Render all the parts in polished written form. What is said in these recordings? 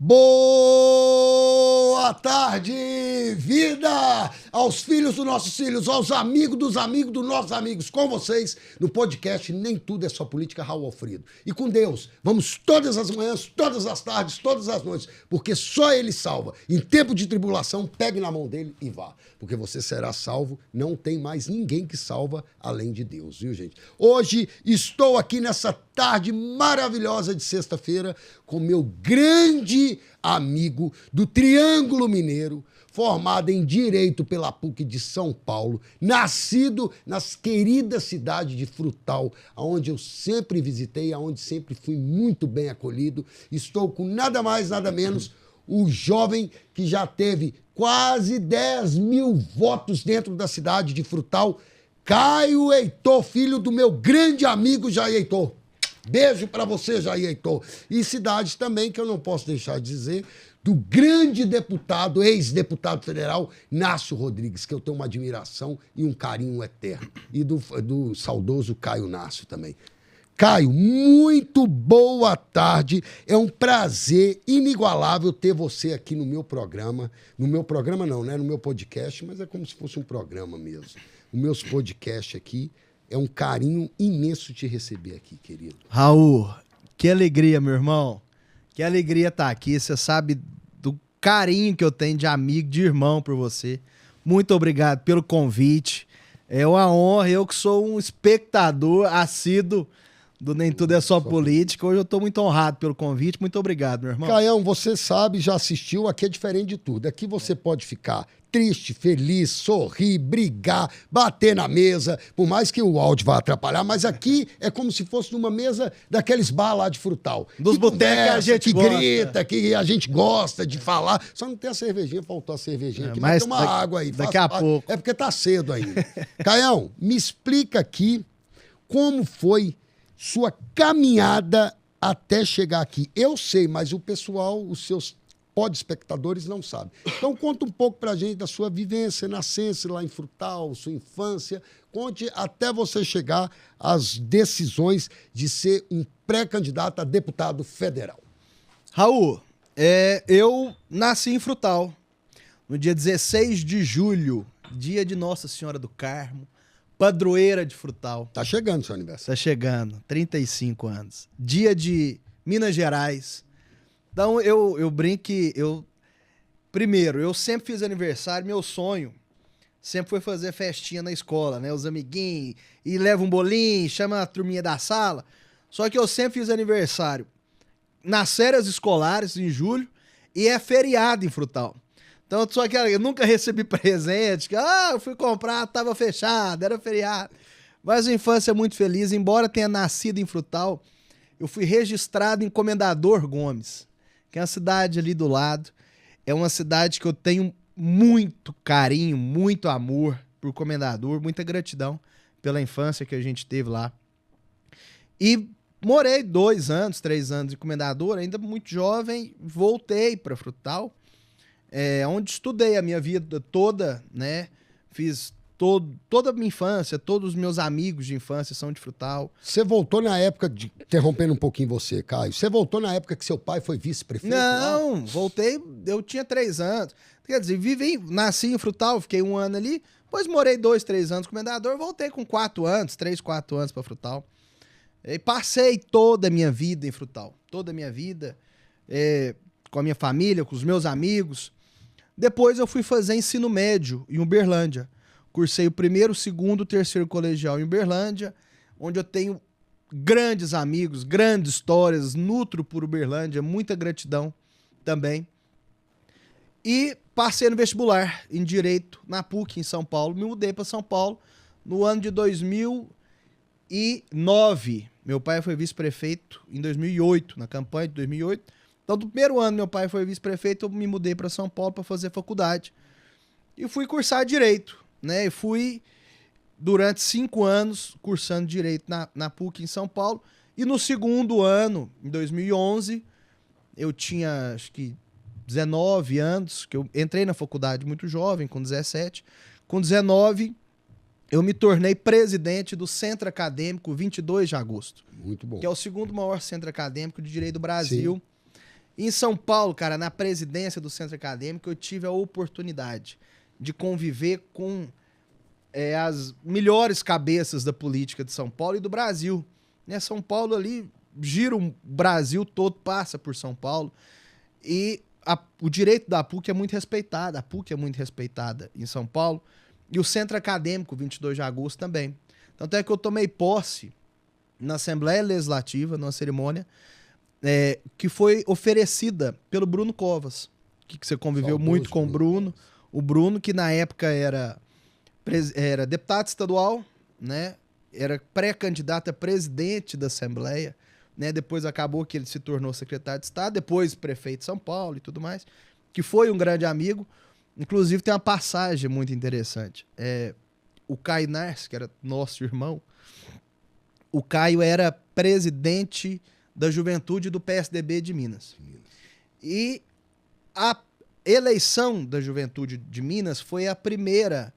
Boa tarde, vida! Aos filhos dos nossos filhos, aos amigos dos nossos amigos, com vocês no podcast Nem Tudo é Só Política, Raul Alfredo. E com Deus, vamos todas as manhãs, todas as tardes, todas as noites, porque só Ele salva. Em tempo de tribulação, pegue na mão dele e vá, porque você será salvo. Não tem mais ninguém que salva além de Deus, viu, gente? Hoje estou aqui nessa tarde maravilhosa de sexta-feira com meu grande amigo do Triângulo Mineiro, formado em Direito pela PUC de São Paulo, nascido nas queridas cidades de Frutal, onde eu sempre visitei, onde sempre fui muito bem acolhido. Estou com nada mais, nada menos, o jovem que já teve quase 10 mil votos dentro da cidade de Frutal, Caio Heitor, filho do meu grande amigo Jair Heitor. Beijo para você, Jair Heitor. E cidade também, que eu não posso deixar de dizer, do grande deputado, ex-deputado federal, Nácio Rodrigues, que eu tenho uma admiração e um carinho eterno. E do saudoso Caio Nácio também. Caio, muito boa tarde. É um prazer inigualável ter você aqui no meu programa. No meu programa não, né? No meu podcast, mas é como se fosse um programa mesmo. Os meus podcasts aqui. É um carinho imenso te receber aqui, querido. Raul, que alegria, meu irmão. Que alegria estar aqui. Você sabe do carinho que eu tenho de amigo, de irmão por você. Muito obrigado pelo convite. É uma honra. Eu que sou um espectador assíduo do Nem Tudo é Só Política. Hoje eu estou muito honrado pelo convite. Muito obrigado, meu irmão. Caião, você sabe, já assistiu, aqui é diferente de tudo. Aqui você pode ficar triste, feliz, sorrir, brigar, bater na mesa, por mais que o áudio vá atrapalhar, mas aqui é como se fosse numa mesa daqueles bar lá de Frutal. Dos botecos que a gente gosta. Que grita, que a gente gosta de falar. Só não tem a cervejinha, faltou a cervejinha aqui, mas tem uma água aí. Daqui a pouco. É porque tá cedo ainda. Caião, me explica aqui como foi sua caminhada até chegar aqui. Eu sei, mas o pessoal, os seus espectadores não sabem. Então, conta um pouco pra gente da sua vivência, nascença lá em Frutal, sua infância. Conte até você chegar às decisões de ser um pré-candidato a deputado federal. Raul, eu nasci em Frutal, no dia 16 de julho, dia de Nossa Senhora do Carmo, padroeira de Frutal. Tá chegando seu aniversário. Tá chegando, 35 anos. Dia de Minas Gerais. Então, eu brinco que primeiro, eu sempre fiz aniversário, meu sonho sempre foi fazer festinha na escola, né? Os amiguinhos, e leva um bolinho, chama a turminha da sala. Só que eu sempre fiz aniversário nas férias escolares, em julho, e é feriado em Frutal. Então, só que eu nunca recebi presente, que eu fui comprar, tava fechado, era feriado. Mas a infância é muito feliz, embora tenha nascido em Frutal, eu fui registrado em Comendador Gomes, que é uma cidade ali do lado. É uma cidade que eu tenho muito carinho, muito amor por Comendador, muita gratidão pela infância que a gente teve lá. E morei 2 anos, 3 anos em Comendador, ainda muito jovem, voltei para Frutal, onde estudei a minha vida toda, né? Fiz toda a minha infância, todos os meus amigos de infância são de Frutal. Você voltou na época, interrompendo um pouquinho você, Caio, você voltou na época que seu pai foi vice-prefeito? Não, voltei, eu tinha 3 anos. Quer dizer, nasci em Frutal, fiquei 1 ano ali, depois morei 2, 3 anos como Comendador, voltei com 4 anos, 3, 4 anos para Frutal. E passei toda a minha vida em Frutal, toda a minha vida, com a minha família, com os meus amigos. Depois eu fui fazer ensino médio em Uberlândia. Cursei o 1º, 2º, 3º colegial em Uberlândia, onde eu tenho grandes amigos, grandes histórias, nutro por Uberlândia, muita gratidão também. E passei no vestibular em Direito na PUC em São Paulo. Me mudei para São Paulo no ano de 2009. Meu pai foi vice-prefeito em 2008, na campanha de 2008. Então, do primeiro ano meu pai foi vice-prefeito, eu me mudei para São Paulo para fazer faculdade. E fui cursar Direito, né? E fui, durante 5 anos, cursando Direito na PUC em São Paulo. E no segundo ano, em 2011, eu tinha, acho que, 19 anos, que eu entrei na faculdade muito jovem, com 17. Com 19, eu me tornei presidente do Centro Acadêmico 22 de Agosto. Muito bom. Que é o segundo maior centro acadêmico de direito do Brasil. Sim. Em São Paulo, cara, na presidência do Centro Acadêmico, eu tive a oportunidade de conviver com as melhores cabeças da política de São Paulo e do Brasil. Né? São Paulo ali gira o Brasil todo, passa por São Paulo. E o direito da PUC é muito respeitado. A PUC é muito respeitada em São Paulo. E o Centro Acadêmico, 22 de agosto, também. Tanto é que eu tomei posse na Assembleia Legislativa, numa cerimônia, que foi oferecida pelo Bruno Covas, que você conviveu muito com o Bruno. O Bruno, que na época era deputado estadual, né? Era pré-candidato a presidente da Assembleia, né? Depois acabou que ele se tornou secretário de Estado, depois prefeito de São Paulo e tudo mais, que foi um grande amigo. Inclusive tem uma passagem muito interessante. O Caio Nars, que era nosso irmão, o Caio era presidente da juventude do PSDB de Minas. E a eleição da juventude de Minas foi a primeira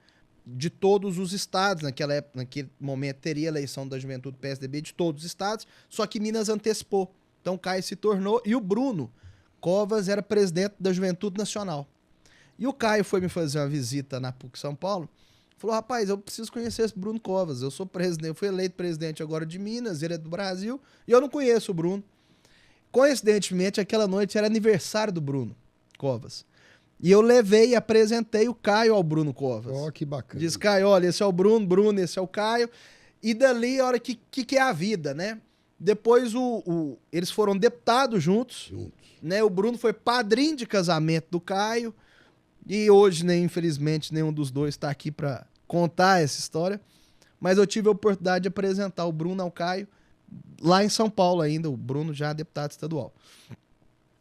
de todos os estados. Naquele momento teria eleição da juventude do PSDB de todos os estados, só que Minas antecipou. Então o Caio se tornou, e o Bruno Covas era presidente da Juventude Nacional. E o Caio foi me fazer uma visita na PUC São Paulo, falou, rapaz, eu preciso conhecer esse Bruno Covas, eu sou presidente, eu fui eleito presidente agora de Minas, ele é do Brasil, e eu não conheço o Bruno. Coincidentemente, aquela noite era aniversário do Bruno Covas. E eu levei e apresentei o Caio ao Bruno Covas. Ó, que bacana. Diz, Caio, olha, esse é o Bruno, esse é o Caio. E dali, olha, que é a vida, né? Depois eles foram deputados juntos. Né? O Bruno foi padrinho de casamento do Caio. E hoje, né, infelizmente, nenhum dos dois está aqui para contar essa história. Mas eu tive a oportunidade de apresentar o Bruno ao Caio lá em São Paulo ainda, o Bruno já deputado estadual.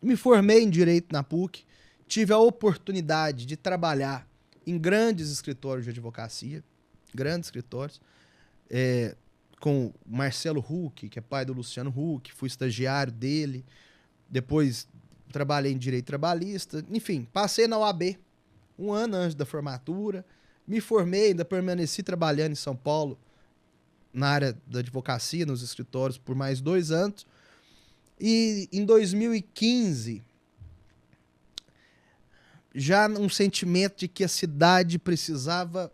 Me formei em Direito na PUC, tive a oportunidade de trabalhar em grandes escritórios de advocacia, grandes escritórios, com Marcelo Huck, que é pai do Luciano Huck, fui estagiário dele, depois trabalhei em Direito Trabalhista, enfim, passei na OAB, um ano antes da formatura, me formei, ainda permaneci trabalhando em São Paulo, na área da advocacia, nos escritórios, por mais 2 anos. E em 2015, já um sentimento de que a cidade precisava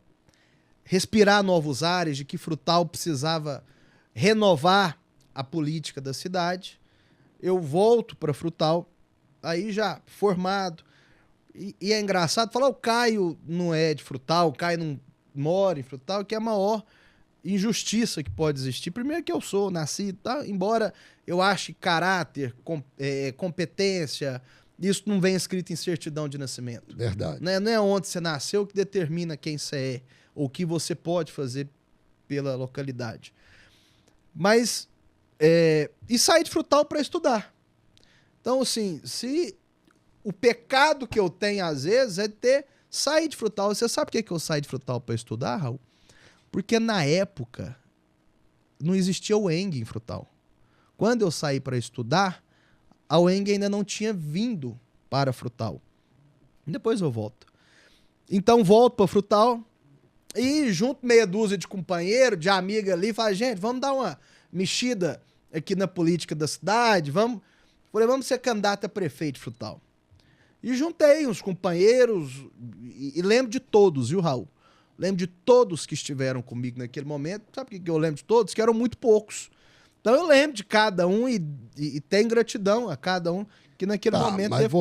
respirar novos ares, de que Frutal precisava renovar a política da cidade, eu volto para Frutal, aí já formado. E é engraçado falar, o Caio não é de Frutal, o Caio não mora em Frutal, que é a maior injustiça que pode existir. Primeiro que eu nasci, tá? Embora eu ache caráter, competência, isso não vem escrito em certidão de nascimento. Verdade. Não é onde você nasceu que determina quem você é, ou o que você pode fazer pela localidade. Mas, e sair de Frutal para estudar. Então, assim, se o pecado que eu tenho, às vezes, é ter sair de Frutal. Você sabe por que eu saí de Frutal para estudar, Raul? Porque na época não existia o UENG em Frutal. Quando eu saí para estudar, a UENG ainda não tinha vindo para Frutal. Depois eu volto. Então volto para Frutal e junto meia dúzia de companheiro, de amiga ali, fala, gente, vamos dar uma mexida aqui na política da cidade, vamos ser candidato a prefeito de Frutal. E juntei uns companheiros e lembro de todos, viu, Raul? Lembro de todos que estiveram comigo naquele momento. Sabe por que eu lembro de todos? Que eram muito poucos. Então eu lembro de cada um e tenho gratidão a cada um que naquele momento... Mas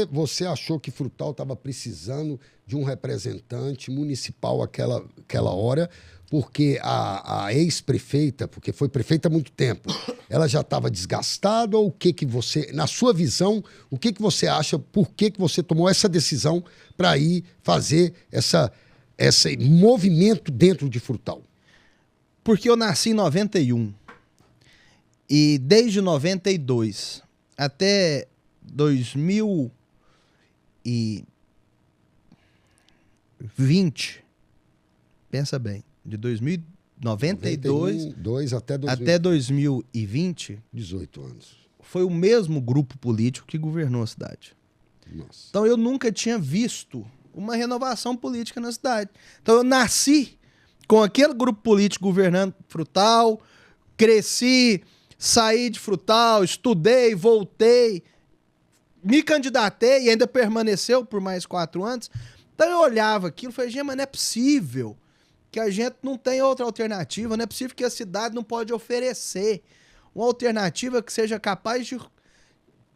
você achou que Frutal estava precisando de um representante municipal aquela hora, porque a ex-prefeita, porque foi prefeita há muito tempo, ela já estava desgastada, ou o que você, na sua visão, o que você acha, por que você tomou essa decisão para ir fazer esse movimento dentro de Frutal? Porque eu nasci em 91 e desde 92 até 2020, pensa bem, de 1992 até 2020, 18 anos. Foi o mesmo grupo político que governou a cidade. Nossa. Então eu nunca tinha visto uma renovação política na cidade. Então eu nasci com aquele grupo político governando Frutal, cresci, saí de Frutal, estudei, voltei, me candidatei e ainda permaneceu por mais 4 anos. Então eu olhava aquilo e falei, gente, mas não é possível que a gente não tem outra alternativa, não é possível que a cidade não pode oferecer uma alternativa que seja capaz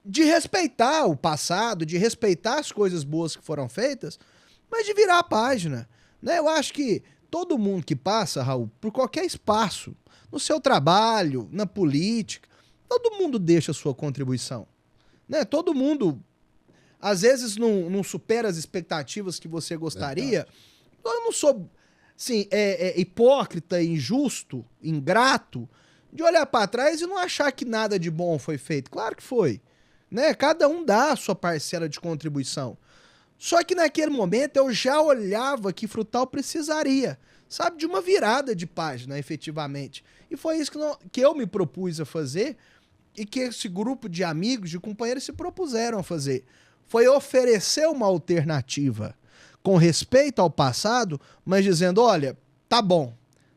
de respeitar o passado, de respeitar as coisas boas que foram feitas, mas de virar a página, né? Eu acho que todo mundo que passa, Raul, por qualquer espaço, no seu trabalho, na política, todo mundo deixa a sua contribuição, né? Todo mundo, às vezes, não supera as expectativas que você gostaria. Eu não sou, assim, hipócrita, injusto, ingrato, de olhar para trás e não achar que nada de bom foi feito. Claro que foi, né? Cada um dá a sua parcela de contribuição. Só que naquele momento eu já olhava que Frutal precisaria, sabe, de uma virada de página, efetivamente. E foi isso que eu me propus a fazer e que esse grupo de amigos, de companheiros se propuseram a fazer. Foi oferecer uma alternativa com respeito ao passado, mas dizendo, olha, tá bom,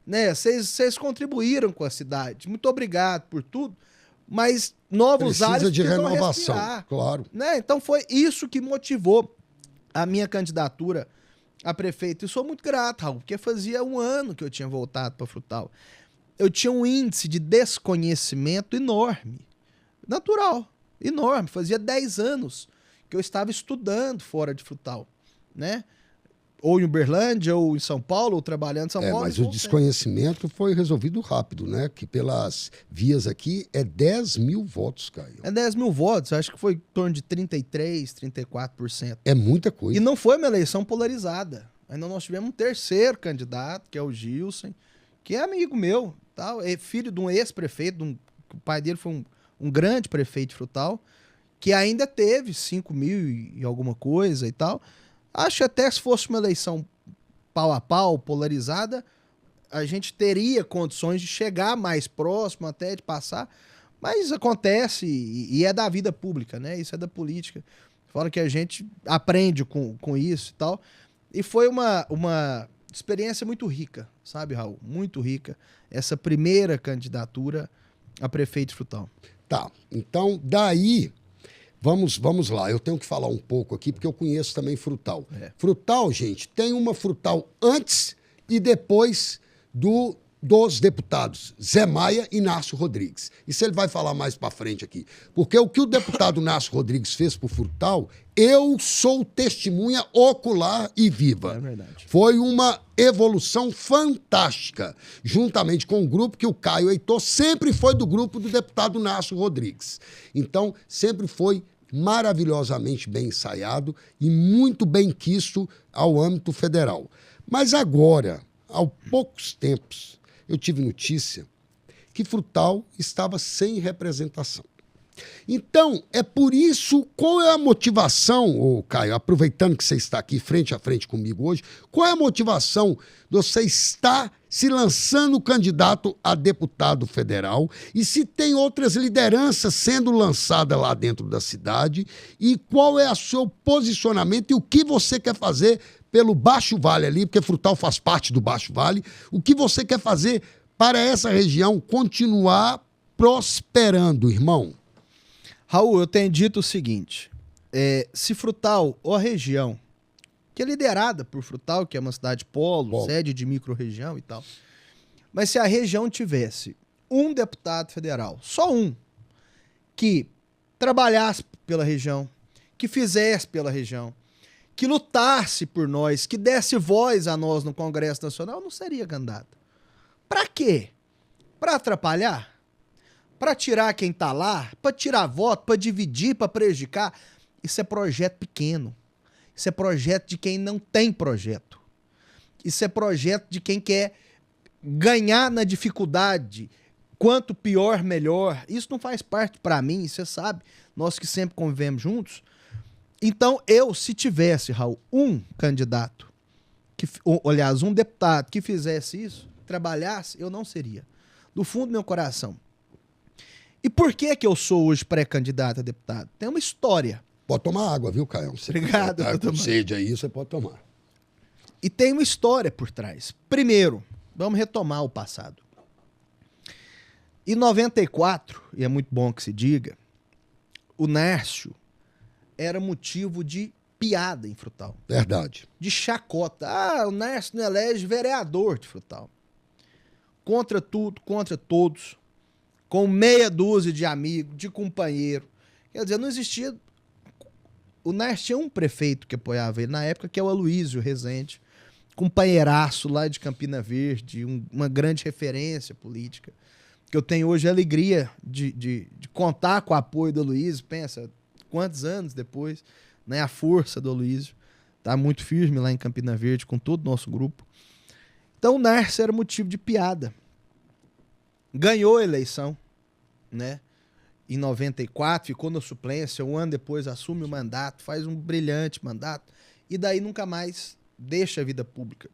né? Vocês contribuíram com a cidade, muito obrigado por tudo, mas novos ares precisa de renovação, respirar, claro. né? Então foi isso que motivou a minha candidatura a prefeito. E sou muito grato, Raul, porque fazia 1 ano que eu tinha voltado para Frutal. Eu tinha um índice de desconhecimento enorme, natural, enorme. Fazia 10 anos que eu estava estudando fora de Frutal, né? Ou em Uberlândia, ou em São Paulo, ou trabalhando em São Paulo. Mas o desconhecimento foi resolvido rápido, né? Que pelas vias aqui é 10 mil votos, Caio. É 10 mil votos, acho que foi em torno de 33%, 34%. É muita coisa. E não foi uma eleição polarizada. Ainda nós tivemos um terceiro candidato, que é o Gilson, que é amigo meu, tal, é filho de um ex-prefeito, o pai dele foi um grande prefeito de Frutal, que ainda teve 5 mil e alguma coisa e tal. Acho que até se fosse uma eleição pau a pau, polarizada, a gente teria condições de chegar mais próximo, até de passar, mas acontece e é da vida pública, né? Isso é da política. Fala que a gente aprende com isso e tal. E foi uma experiência muito rica, sabe, Raul? Muito rica. Essa primeira candidatura a prefeito de Frutal. Tá, então daí... Vamos lá, eu tenho que falar um pouco aqui, porque eu conheço também Frutal. Frutal, gente, tem uma Frutal antes e depois dos deputados Zé Maia e Nácio Rodrigues. Isso ele vai falar mais pra frente aqui. Porque o que o deputado Nácio Rodrigues fez por Frutal, eu sou testemunha ocular e viva. É verdade. Foi uma evolução fantástica, juntamente com o grupo que o Caio Heitor sempre foi do grupo do deputado Nácio Rodrigues. Então, sempre foi maravilhosamente bem ensaiado e muito bem quisto ao âmbito federal. Mas agora, há poucos tempos, eu tive notícia que Frutal estava sem representação. Então, é por isso, qual é a motivação, ô Caio, aproveitando que você está aqui frente a frente comigo hoje, qual é a motivação de você estar se lançando candidato a deputado federal e se tem outras lideranças sendo lançadas lá dentro da cidade e qual é o seu posicionamento e o que você quer fazer pelo Baixo Vale ali, porque Frutal faz parte do Baixo Vale, o que você quer fazer para essa região continuar prosperando, irmão? Raul, eu tenho dito o seguinte, se Frutal, ou a região, que é liderada por Frutal, que é uma cidade polo, sede de micro-região e tal, mas se a região tivesse um deputado federal, só um, que trabalhasse pela região, que fizesse pela região, que lutasse por nós, que desse voz a nós no Congresso Nacional, não seria candidato. Pra quê? Pra atrapalhar? Pra tirar quem tá lá? Pra tirar voto? Pra dividir? Pra prejudicar? Isso é projeto pequeno. Isso é projeto de quem não tem projeto. Isso é projeto de quem quer ganhar na dificuldade. Quanto pior, melhor. Isso não faz parte pra mim, você sabe. Nós que sempre convivemos juntos. Então, se tivesse, Raul, um candidato, aliás, um deputado que fizesse isso, trabalhasse, eu não seria. Do fundo do meu coração. E por que eu sou hoje pré-candidato a deputado? Tem uma história. Pode tomar água, viu, Caio? Obrigado. Tá com sede aí, você pode tomar. E tem uma história por trás. Primeiro, vamos retomar o passado. Em 94, e é muito bom que se diga, o Nércio era motivo de piada em Frutal. Verdade. De chacota. Ah, o Nércio não elege vereador de Frutal. Contra tudo, contra todos. Com meia dúzia de amigos, de companheiro. Quer dizer, não existia... O Nércio tinha um prefeito que apoiava ele na época, que é o Aloysio Rezende, companheiraço lá de Campina Verde, uma grande referência política, que eu tenho hoje a alegria de contar com o apoio do Aloysio. Pensa, quantos anos depois, né, a força do Aloysio tá muito firme lá em Campina Verde com todo o nosso grupo. Então o Nércio era motivo de piada. Ganhou a eleição, né? Em 94, ficou na suplência, um ano depois assume o mandato, faz um brilhante mandato, e daí nunca mais deixa a vida pública.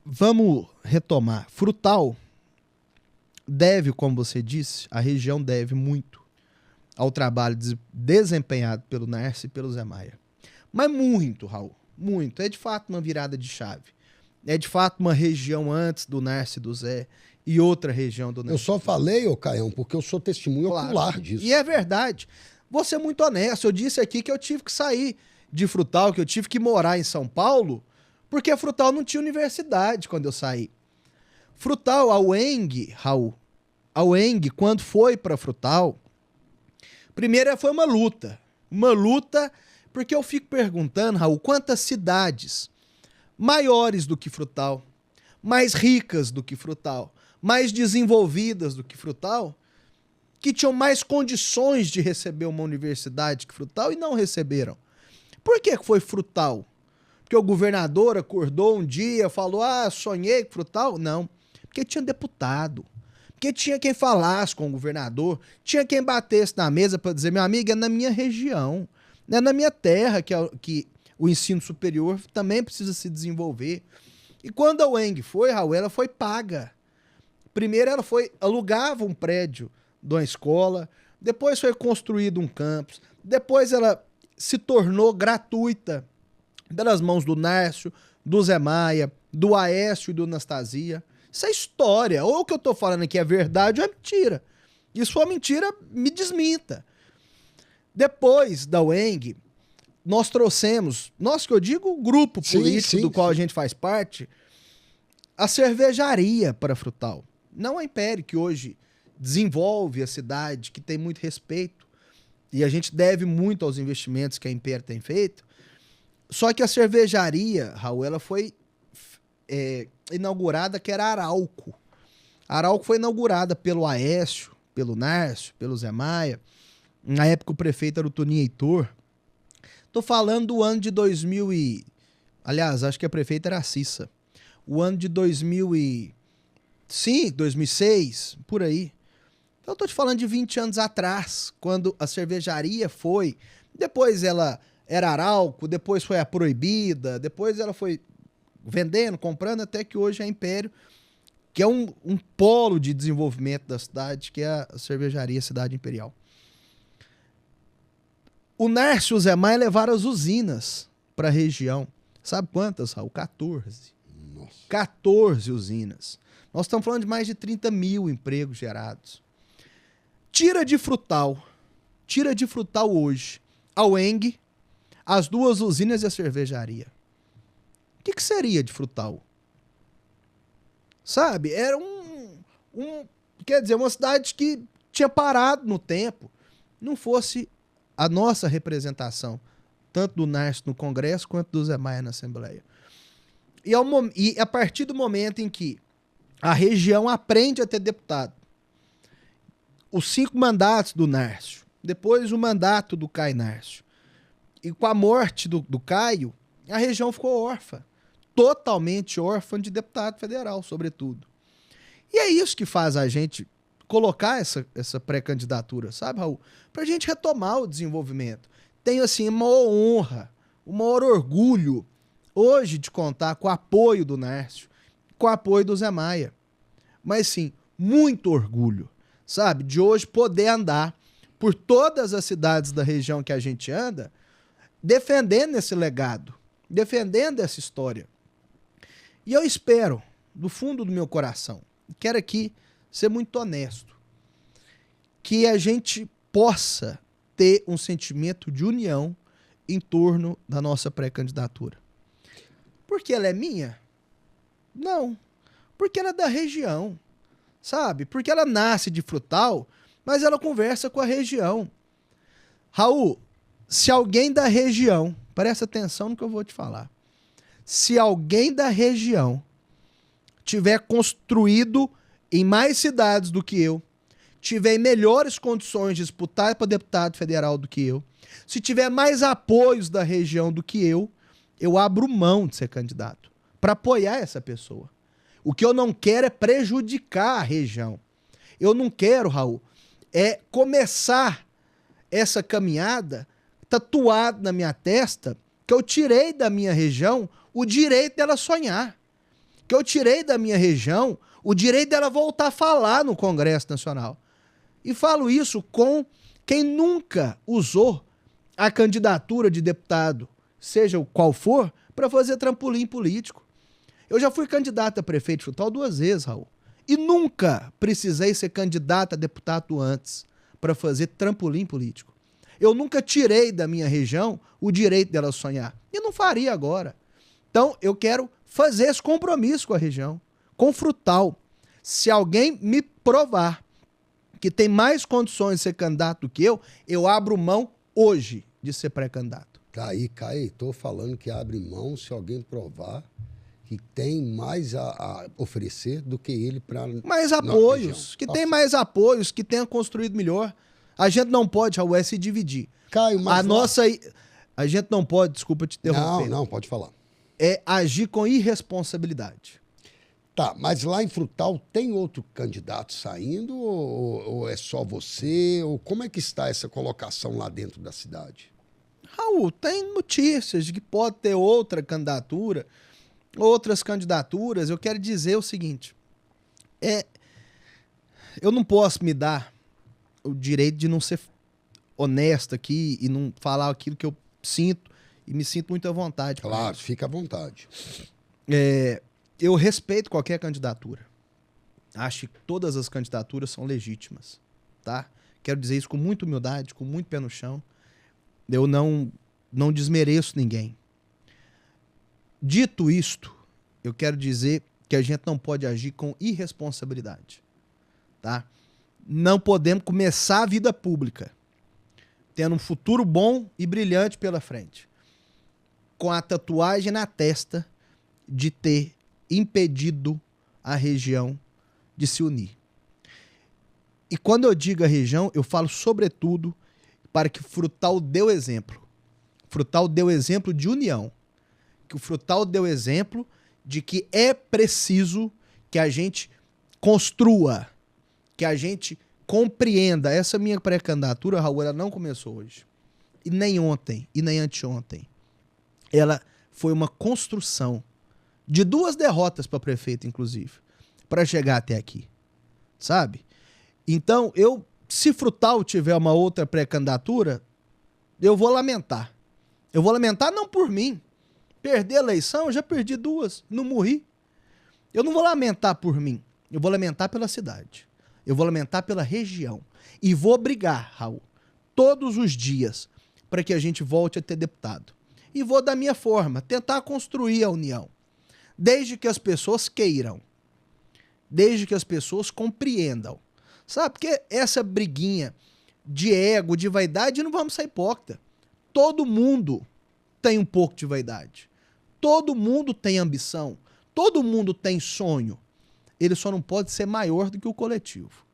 Vamos retomar. Frutal deve, como você disse, a região deve muito ao trabalho desempenhado pelo Nércio e pelo Zé Maia. Mas muito, Raul, muito. É de fato uma virada de chave. É de fato uma região antes do Nércio e do Zé e outra região do Nércio. Eu só falei, ô Caião, porque eu sou testemunho ocular disso. E é verdade. Vou ser muito honesto. Eu disse aqui que eu tive que sair de Frutal, que eu tive que morar em São Paulo, porque a Frutal não tinha universidade quando eu saí. Frutal, a UENG, Raul, a UENG, quando foi para Frutal, primeiro foi uma luta. Uma luta, porque eu fico perguntando, Raul, quantas cidades maiores do que Frutal, mais ricas do que Frutal, mais desenvolvidas do que Frutal, que tinham mais condições de receber uma universidade que Frutal e não receberam. Por que foi Frutal? Porque o governador acordou um dia, falou, sonhei com Frutal? Não, porque tinha deputado, porque tinha quem falasse com o governador, tinha quem batesse na mesa para dizer, meu amigo, é na minha região, é na minha terra que o ensino superior também precisa se desenvolver. E quando a UENG foi, Raul, ela foi paga. Primeiro ela alugava um prédio de uma escola, depois foi construído um campus, depois ela se tornou gratuita pelas mãos do Nércio, do Zé Maia, do Aécio e do Anastasia. Isso é história. Ou o que eu tô falando aqui é verdade ou é mentira. E se for mentira, me desminta. Depois da UENG, nós trouxemos, que eu digo o grupo político do qual a gente faz parte, a cervejaria para Frutal. Não a Império, que hoje desenvolve a cidade, que tem muito respeito, e a gente deve muito aos investimentos que a Império tem feito. Só que a cervejaria, Raul, ela foi inaugurada, que era Arauco. A Arauco foi inaugurada pelo Aécio, pelo Nércio, pelo Zé Maia. Na época o prefeito era o Toninho Heitor. Tô falando do ano de 2000 e... Aliás, acho que a prefeita era a Cissa. O ano de 2005, 2006, por aí. Então eu tô te falando de 20 anos atrás, quando a cervejaria foi... Depois ela era Arauco, depois foi a Proibida, depois ela foi vendendo, comprando, até que hoje é a Império, que é um polo de desenvolvimento da cidade, que é a cervejaria Cidade Imperial. O Nércio e o Zé Maia levaram as usinas para a região. Sabe quantas, Raul? 14. Nossa. 14 usinas. Nós estamos falando de mais de 30 mil empregos gerados. Tira de Frutal hoje a UENG, as duas usinas e a cervejaria. O que seria de Frutal? Sabe? Era quer dizer, uma cidade que tinha parado no tempo. Não fosse a nossa representação, tanto do Nércio no Congresso, quanto do Zé Maia na Assembleia. E a partir do momento em que a região aprende a ter deputado, os 5 mandatos do Nércio, depois o mandato do Caio Nércio, e com a morte do Caio, a região ficou órfã, totalmente órfã de deputado federal, sobretudo. E é isso que faz a gente colocar essa pré-candidatura, sabe, Raul? Pra gente retomar o desenvolvimento. Tenho, assim, uma honra, o maior orgulho hoje de contar com o apoio do Nércio, com o apoio do Zé Maia. Mas, sim, muito orgulho, sabe? De hoje poder andar por todas as cidades da região que a gente anda, defendendo esse legado, defendendo essa história. E eu espero, do fundo do meu coração, quero aqui ser muito honesto, que a gente possa ter um sentimento de união em torno da nossa pré-candidatura. Porque ela é minha? Não. Porque ela é da região, sabe? Porque ela nasce de Frutal, mas ela conversa com a região. Raul, se alguém da região, presta atenção no que eu vou te falar, se alguém da região tiver construído em mais cidades do que eu, tiver em melhores condições de disputar para deputado federal do que eu, se tiver mais apoios da região do que eu abro mão de ser candidato para apoiar essa pessoa. O que eu não quero é prejudicar a região. Eu não quero, Raul, é começar essa caminhada tatuado na minha testa que eu tirei da minha região o direito dela sonhar. Que eu tirei da minha região o direito dela voltar a falar no Congresso Nacional. E falo isso com quem nunca usou a candidatura de deputado, seja o qual for, para fazer trampolim político. Eu já fui candidato a prefeito de Frutal 2 vezes, Raul. E nunca precisei ser candidato a deputado antes para fazer trampolim político. Eu nunca tirei da minha região o direito dela sonhar. E não faria agora. Então, eu quero fazer esse compromisso com a região, com Frutal. Se alguém me provar que tem mais condições de ser candidato do que eu abro mão hoje de ser pré-candidato. Tá aí, Caio, tô falando que abre mão se alguém provar que tem mais a oferecer do que ele para... Mais apoios, que tem mais apoios, que tenha construído melhor. A gente não pode, Raul, se dividir. Caio, mas a gente não pode, desculpa te interromper. Não, pode falar. É agir com irresponsabilidade. Tá, mas lá em Frutal tem outro candidato saindo ou é só você? Ou como é que está essa colocação lá dentro da cidade? Raul, tem notícias de que pode ter outra candidatura, outras candidaturas. Eu quero dizer o seguinte, eu não posso me dar o direito de não ser honesto aqui e não falar aquilo que eu sinto e me sinto muito à vontade. Claro, fica à vontade. Eu respeito qualquer candidatura. Acho que todas as candidaturas são legítimas, tá? Quero dizer isso com muita humildade, com muito pé no chão. Eu não desmereço ninguém. Dito isto, eu quero dizer que a gente não pode agir com irresponsabilidade, tá? Não podemos começar a vida pública tendo um futuro bom e brilhante pela frente, com a tatuagem na testa de ter impedido a região de se unir. E quando eu digo a região, eu falo sobretudo para que Frutal deu exemplo. Frutal deu exemplo de união. Que o Frutal deu exemplo de que é preciso que a gente construa, que a gente compreenda. Essa minha pré-candidatura, Raul, ela não começou hoje. E nem ontem, e nem anteontem. Ela foi uma construção de 2 derrotas para prefeito, inclusive, para chegar até aqui. Sabe? Então, se Frutal tiver uma outra pré-candidatura, eu vou lamentar. Eu vou lamentar não por mim. Perder a eleição, eu já perdi 2, não morri. Eu não vou lamentar por mim, eu vou lamentar pela cidade. Eu vou lamentar pela região. E vou brigar, Raul, todos os dias, para que a gente volte a ter deputado. E vou, da minha forma, tentar construir a união. Desde que as pessoas queiram. Desde que as pessoas compreendam. Sabe? Porque essa briguinha de ego, de vaidade, não vamos ser hipócrita. Todo mundo tem um pouco de vaidade. Todo mundo tem ambição. Todo mundo tem sonho. Ele só não pode ser maior do que o coletivo.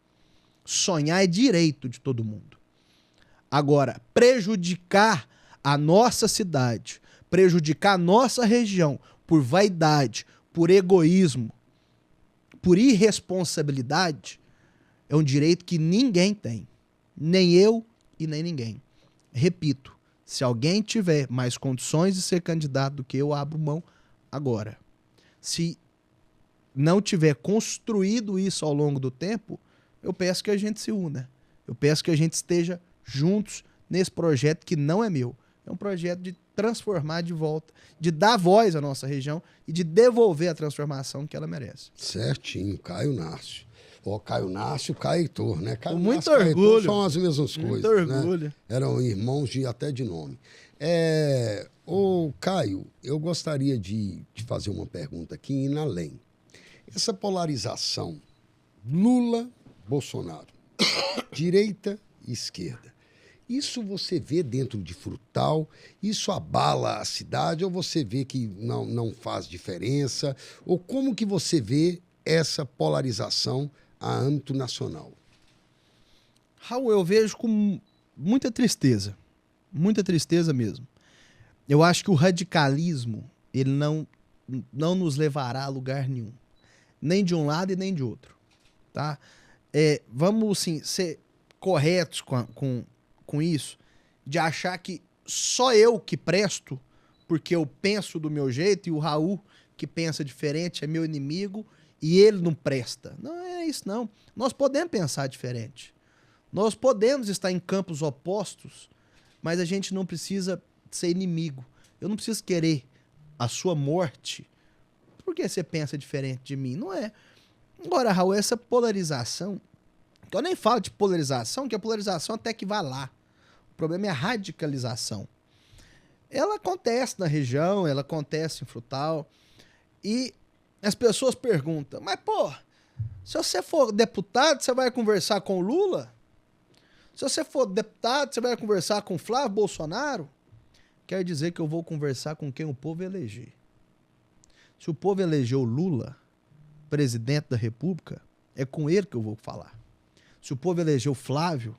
Sonhar é direito de todo mundo. Agora, prejudicar a nossa cidade, prejudicar a nossa região por vaidade, por egoísmo, por irresponsabilidade, é um direito que ninguém tem. Nem eu e nem ninguém. Repito, se alguém tiver mais condições de ser candidato do que eu abro mão agora. Se não tiver construído isso ao longo do tempo, eu peço que a gente se una. Eu peço que a gente esteja juntos nesse projeto que não é meu. É um projeto de transformar de volta, de dar voz à nossa região e de devolver a transformação que ela merece. Certinho, Caio Nácio. Ó, Caio Nácio, Caio Heitor, né? Caio Com muito Nácio, Caio Heitor orgulho. são as mesmas Muito coisas, orgulho. né? Eram irmãos até de nome. Ô, Caio, eu gostaria de fazer uma pergunta aqui, indo além. Essa polarização Lula-Bolsonaro, direita e esquerda, isso você vê dentro de Frutal? Isso abala a cidade? Ou você vê que não faz diferença? Ou como que você vê essa polarização a âmbito nacional? Raul, eu vejo com muita tristeza mesmo. Eu acho que o radicalismo, ele não nos levará a lugar nenhum. Nem de um lado e nem de outro. Tá? Vamos, assim, ser corretos com isso, de achar que só eu que presto, porque eu penso do meu jeito, e o Raul, que pensa diferente, é meu inimigo, e ele não presta. Não é isso, não. Nós podemos pensar diferente. Nós podemos estar em campos opostos, mas a gente não precisa ser inimigo. Eu não preciso querer a sua morte porque você pensa diferente de mim. Não é. Agora, Raul, essa polarização, que eu nem falo de polarização, que a polarização até que vai lá. O problema é a radicalização. Ela acontece na região, ela acontece em Frutal, e as pessoas perguntam, mas, pô, se você for deputado, você vai conversar com o Lula? Se você for deputado, você vai conversar com o Flávio Bolsonaro? Quer dizer que eu vou conversar com quem o povo eleger. Se o povo elegeu o Lula presidente da República, é com ele que eu vou falar. Se o povo elegeu Flávio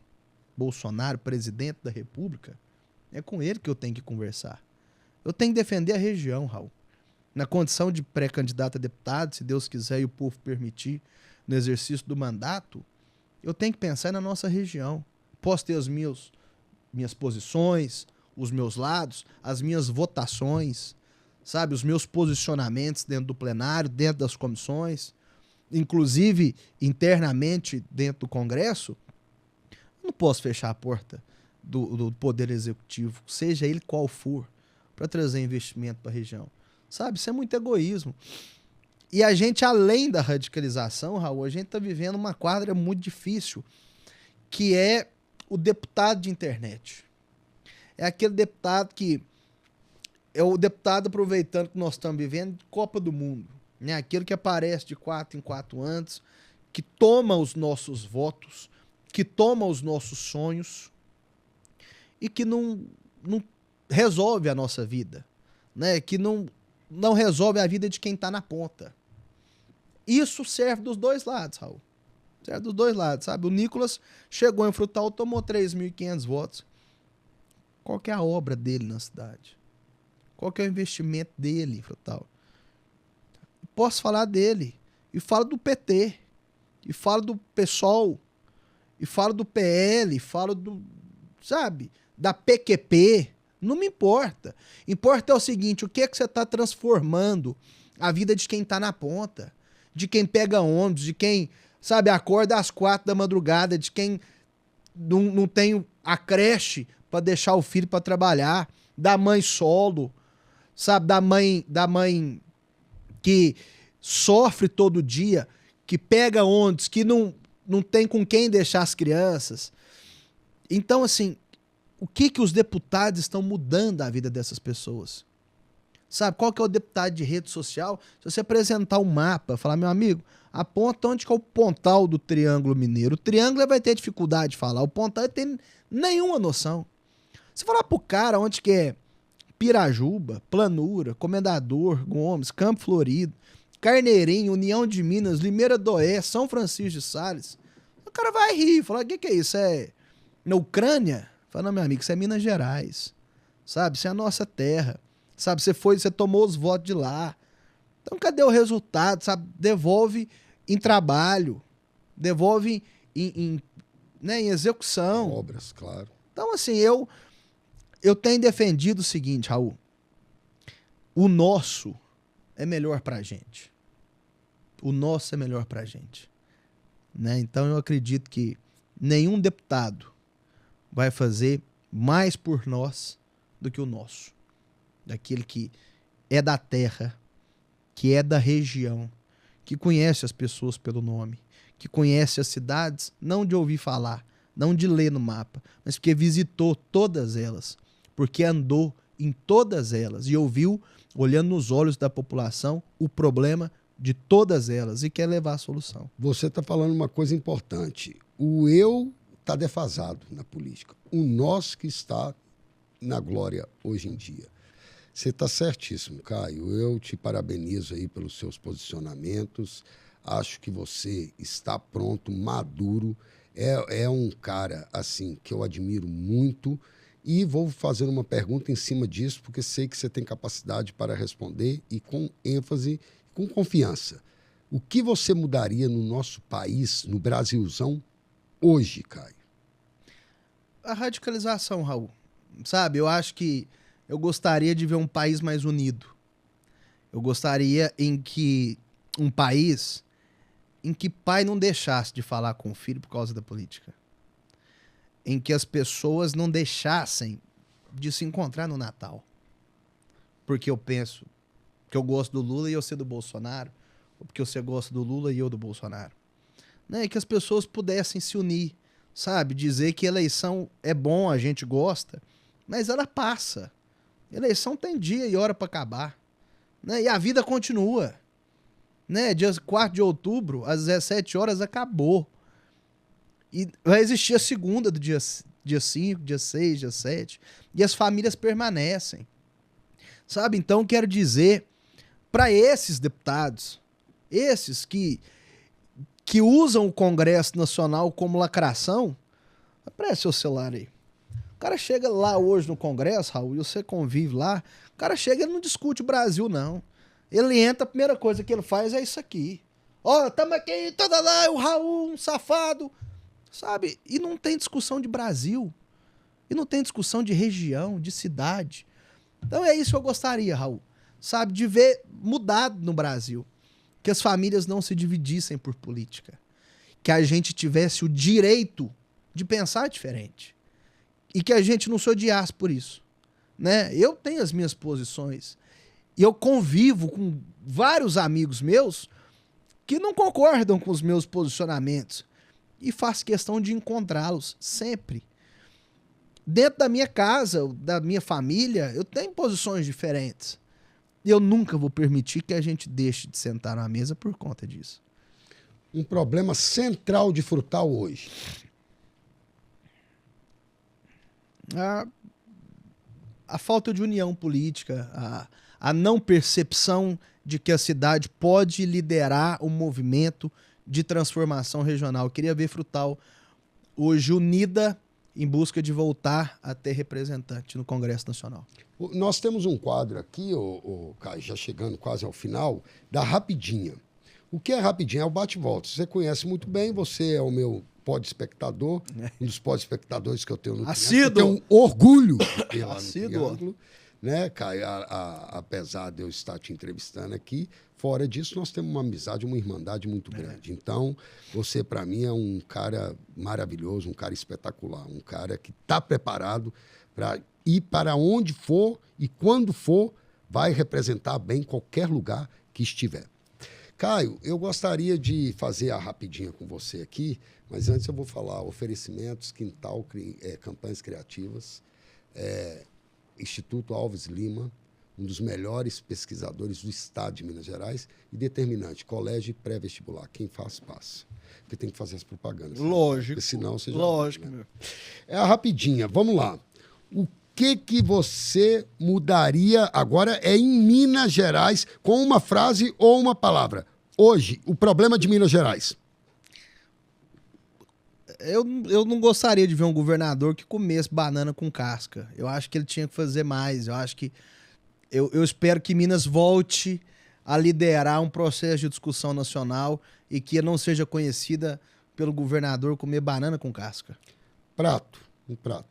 Bolsonaro presidente da República, é com ele que eu tenho que conversar. Eu tenho que defender a região, Raul. Na condição de pré-candidato a deputado, se Deus quiser e o povo permitir, no exercício do mandato, eu tenho que pensar na nossa região. Posso ter as minhas posições, os meus lados, as minhas votações, sabe, os meus posicionamentos dentro do plenário, dentro das comissões, inclusive internamente dentro do Congresso. Eu não posso fechar a porta do Poder Executivo, seja ele qual for, para trazer investimento para a região. Sabe, isso é muito egoísmo. E a gente, além da radicalização, Raul, a gente está vivendo uma quadra muito difícil, que é o deputado de internet. É aquele deputado que é o deputado aproveitando que nós estamos vivendo de Copa do Mundo, né? Aquele que aparece de 4 em 4 anos, que toma os nossos votos, que toma os nossos sonhos e que não resolve a nossa vida, né? Que não resolve a vida de quem está na ponta. Isso serve dos dois lados, Raul. Serve dos dois lados, sabe? O Nicolas chegou em Frutal, tomou 3.500 votos. Qual que é a obra dele na cidade? Qual que é o investimento dele em Frutal? Posso falar dele. E falo do PT. E falo do PSOL. E falo do PL. E falo do, sabe, da PQP. Não me importa. Importa é o seguinte, o que é que você está transformando a vida de quem está na ponta? De quem pega ônibus, de quem, sabe, acorda às 4 da madrugada, de quem não tem a creche para deixar o filho para trabalhar, da mãe solo, sabe, da mãe que sofre todo dia, que pega ônibus, que não tem com quem deixar as crianças. Então, assim, o que os deputados estão mudando a vida dessas pessoas? Sabe, qual que é o deputado de rede social? Se você apresentar um mapa, falar, meu amigo, aponta onde que é o pontal do Triângulo Mineiro. O Triângulo vai ter dificuldade de falar, o pontal não tem nenhuma noção. Se falar pro cara onde que é Pirajuba, Planura, Comendador, Gomes, Campo Florido, Carneirinho, União de Minas, Limeira do Oeste, São Francisco de Sales, o cara vai rir, falar, o que é isso? É na Ucrânia? Fala, não, meu amigo, isso é Minas Gerais, sabe? Isso é a nossa terra, sabe? Você tomou os votos de lá. Então, cadê o resultado, sabe? Devolve em trabalho, devolve em execução. Obras, claro. Então, assim, eu tenho defendido o seguinte, Raul, o nosso é melhor pra gente. O nosso é melhor pra gente. Né? Então, eu acredito que nenhum deputado vai fazer mais por nós do que o nosso. Daquele que é da terra, que é da região, que conhece as pessoas pelo nome, que conhece as cidades, não de ouvir falar, não de ler no mapa, mas porque visitou todas elas, porque andou em todas elas e ouviu, olhando nos olhos da população, o problema de todas elas e quer levar a solução. Você está falando uma coisa importante. O eu está defasado na política. O nós que está na glória hoje em dia. Você está certíssimo, Caio. Eu te parabenizo aí pelos seus posicionamentos. Acho que você está pronto, maduro. É um cara assim que eu admiro muito e vou fazer uma pergunta em cima disso porque sei que você tem capacidade para responder e com ênfase, com confiança. O que você mudaria no nosso país, no Brasilzão, hoje, Caio? A radicalização, Raul. Sabe, eu acho que eu gostaria de ver um país mais unido. Eu gostaria em que um país em que pai não deixasse de falar com o filho por causa da política. Em que as pessoas não deixassem de se encontrar no Natal. Porque eu penso que eu gosto do Lula e eu sei do Bolsonaro, ou porque você gosta do Lula e eu do Bolsonaro. Né? E que as pessoas pudessem se unir, sabe? Dizer que eleição é bom, a gente gosta, mas ela passa. Eleição tem dia e hora para acabar. Né? E a vida continua. Né? Dia 4 de outubro, às 17 horas, acabou. E vai existir a segunda do dia 5, dia 6, dia 7. E as famílias permanecem. Sabe? Então, quero dizer para esses deputados, esses que usam o Congresso Nacional como lacração, preste seu celular aí. O cara chega lá hoje no Congresso, Raul, e você convive lá, o cara chega e ele não discute o Brasil, não. Ele entra, a primeira coisa que ele faz é isso aqui. Ó, tamo aqui, toda lá, o Raul, um safado, sabe? E não tem discussão de Brasil. E não tem discussão de região, de cidade. Então é isso que eu gostaria, Raul. Sabe, de ver mudado no Brasil. Que as famílias não se dividissem por política. Que a gente tivesse o direito de pensar diferente. E que a gente não se odiasse por isso. Né? Eu tenho as minhas posições. E eu convivo com vários amigos meus que não concordam com os meus posicionamentos. E faço questão de encontrá-los sempre. Dentro da minha casa, da minha família, eu tenho posições diferentes. E eu nunca vou permitir que a gente deixe de sentar na mesa por conta disso. Um problema central de Frutal hoje. A falta de união política, a não percepção de que a cidade pode liderar um movimento de transformação regional. Eu queria ver Frutal hoje unida em busca de voltar a ter representante no Congresso Nacional. Nós temos um quadro aqui, Caio, já chegando quase ao final, da Rapidinha. O que é Rapidinha? É o bate-volta. Você conhece muito bem, você é o meu pod-espectador, um dos pod-espectadores que eu tenho no Assíduo. Eu tenho um orgulho pela Assíduo. Triângulo, né, Caio? Apesar de eu estar te entrevistando aqui, fora disso, nós temos uma amizade, uma irmandade muito grande. Então, você, para mim, é um cara maravilhoso, um cara espetacular, um cara que está preparado para ir para onde for e quando for, vai representar bem qualquer lugar que estiver. Caio, eu gostaria de fazer a rapidinha com você aqui, mas antes eu vou falar oferecimentos, Quintal, campanhas criativas, Instituto Alves Lima, um dos melhores pesquisadores do estado de Minas Gerais, e Determinante, colégio pré-vestibular. Quem faz, passa. Porque tem que fazer as propagandas. Lógico. Porque senão você já... Lógico, né? meu. É a rapidinha, vamos lá. O que você mudaria agora é em Minas Gerais, com uma frase ou uma palavra? Hoje, o problema de Minas Gerais. Eu não gostaria de ver um governador que comesse banana com casca. Eu acho que ele tinha que fazer mais. Eu acho que eu espero que Minas volte a liderar um processo de discussão nacional e que não seja conhecida pelo governador comer banana com casca. Um prato.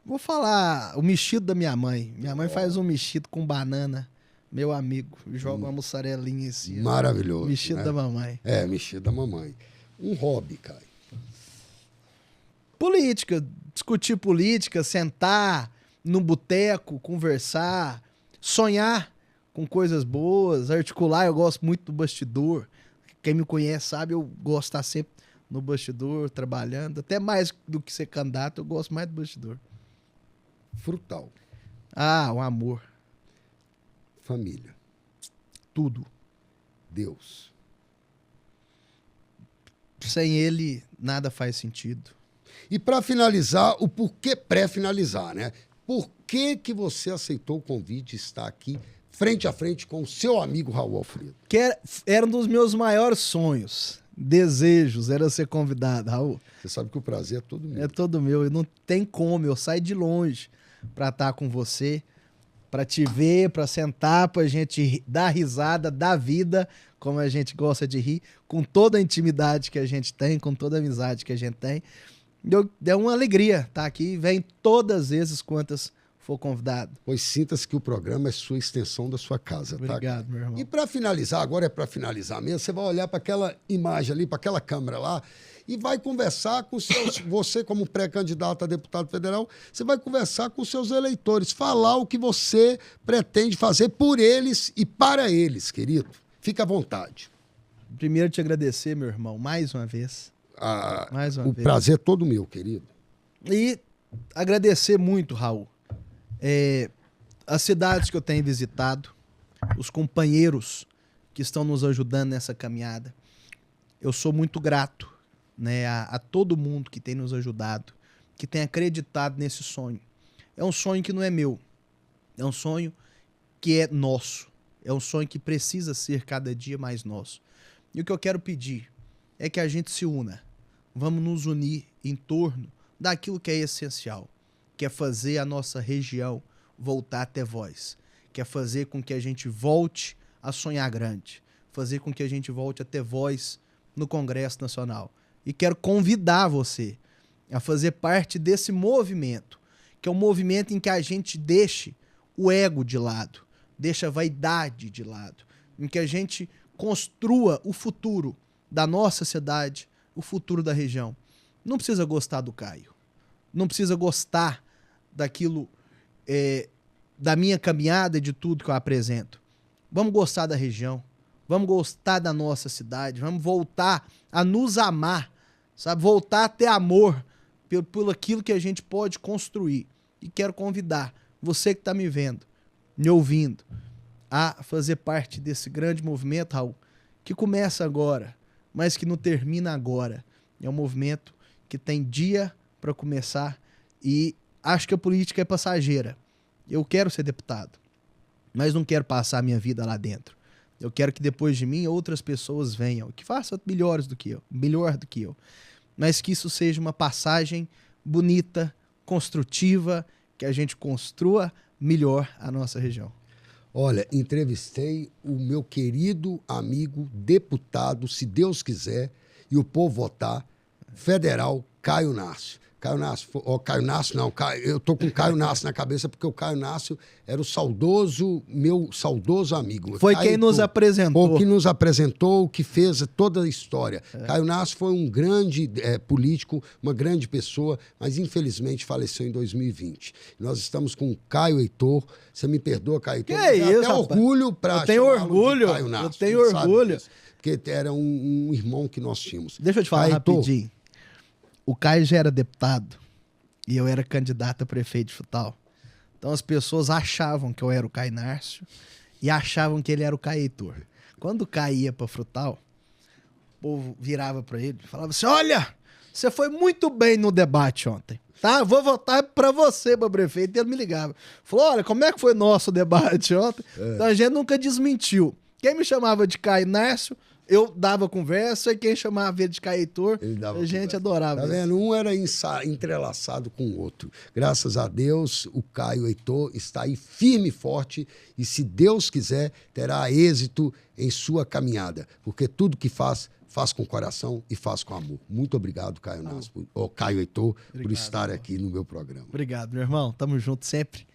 Vou falar o mexido da minha mãe. Minha mãe faz um mexido com banana, meu amigo. Joga uma mussarelinha assim. Maravilhoso. Mexido né? da mamãe. Mexido da mamãe. Um hobby, Caio. Política. Discutir política, sentar num boteco, conversar, sonhar com coisas boas, articular, eu gosto muito do bastidor. Quem me conhece sabe, eu gosto de estar sempre no bastidor, trabalhando. Até mais do que ser candidato, eu gosto mais do bastidor. Frutal. Ah, o amor. Família. Tudo. Deus. Sem ele, nada faz sentido. E para finalizar, o porquê pré-finalizar, né? Por que você aceitou o convite de estar aqui frente a frente com o seu amigo Raul Alfredo? Que era um dos meus maiores sonhos, desejos, era ser convidado, Raul. Você sabe que o prazer é todo meu. É todo meu, e não tem como, eu saio de longe para estar com você, para te ver, para sentar, para a gente dar risada, dar vida, como a gente gosta de rir, com toda a intimidade que a gente tem, com toda a amizade que a gente tem. É uma alegria estar aqui, vem todas as vezes quantas for convidado. Pois sinta-se que o programa é sua extensão da sua casa, tá? Obrigado, meu irmão. E para finalizar, agora é para finalizar mesmo, você vai olhar para aquela imagem ali, para aquela câmera lá, e vai conversar com seus... Você, como pré-candidato a deputado federal, você vai conversar com seus eleitores, falar o que você pretende fazer por eles e para eles, querido. Fica à vontade. Primeiro, te agradecer, meu irmão, mais uma vez. O prazer é todo meu, querido. E agradecer muito, Raul, as cidades que eu tenho visitado, os companheiros que estão nos ajudando nessa caminhada. Eu sou muito grato, né, a todo mundo que tem nos ajudado, que tem acreditado nesse sonho. É um sonho que não é meu, é um sonho que é nosso, é um sonho que precisa ser cada dia mais nosso. E o que eu quero pedir é que a gente se una. Vamos nos unir em torno daquilo que é essencial, que é fazer a nossa região voltar a ter voz, que é fazer com que a gente volte a sonhar grande, fazer com que a gente volte a ter voz no Congresso Nacional. E quero convidar você a fazer parte desse movimento, que é um movimento em que a gente deixe o ego de lado, deixa a vaidade de lado, em que a gente construa o futuro da nossa cidade, o futuro da região. Não precisa gostar do Caio. Não precisa gostar daquilo, da minha caminhada e de tudo que eu apresento. Vamos gostar da região. Vamos gostar da nossa cidade. Vamos voltar a nos amar, sabe? Voltar a ter amor pelo aquilo que a gente pode construir. E quero convidar você que está me vendo, me ouvindo, a fazer parte desse grande movimento, Raul, que começa agora, mas que não termina agora. É um movimento que tem dia para começar e acho que a política é passageira. Eu quero ser deputado, mas não quero passar a minha vida lá dentro. Eu quero que depois de mim outras pessoas venham, que façam melhor do que eu, mas que isso seja uma passagem bonita, construtiva, que a gente construa melhor a nossa região. Olha, entrevistei o meu querido amigo deputado, se Deus quiser, e o povo votar, federal Caio Nácio. Eu tô com Caio Nácio na cabeça porque o Caio Nácio era meu saudoso amigo. Foi quem nos apresentou. O que nos apresentou, o que fez toda a história. Caio Nácio foi um grande político, uma grande pessoa, mas infelizmente faleceu em 2020. Nós estamos com o Caio Heitor. Você me perdoa, Caio Heitor. Que é isso, até orgulho para Eu tenho orgulho. Caio Nácio, Eu tenho orgulho. Porque era um irmão que nós tínhamos. Deixa eu te falar Caio rapidinho. O Caio já era deputado e eu era candidato a prefeito de Frutal. Então as pessoas achavam que eu era o Caio Nácio e achavam que ele era o Caio Heitor. Quando o Caio ia para Frutal, o povo virava para ele e falava assim: olha, você foi muito bem no debate ontem, tá? Vou votar para você para prefeito. E ele me ligava. Falou: olha, como é que foi nosso debate ontem? Então a gente nunca desmentiu. Quem me chamava de Caio Nácio, eu dava conversa, e quem chamava ele de Caio Heitor, a gente adorava. Tá vendo? Um era entrelaçado com o outro. Graças a Deus, o Caio Heitor está aí firme e forte e, se Deus quiser, terá êxito em sua caminhada. Porque tudo que faz com coração e faz com amor. Muito obrigado, Caio Heitor, por estar aqui no meu programa. Obrigado, meu irmão. Tamo junto sempre.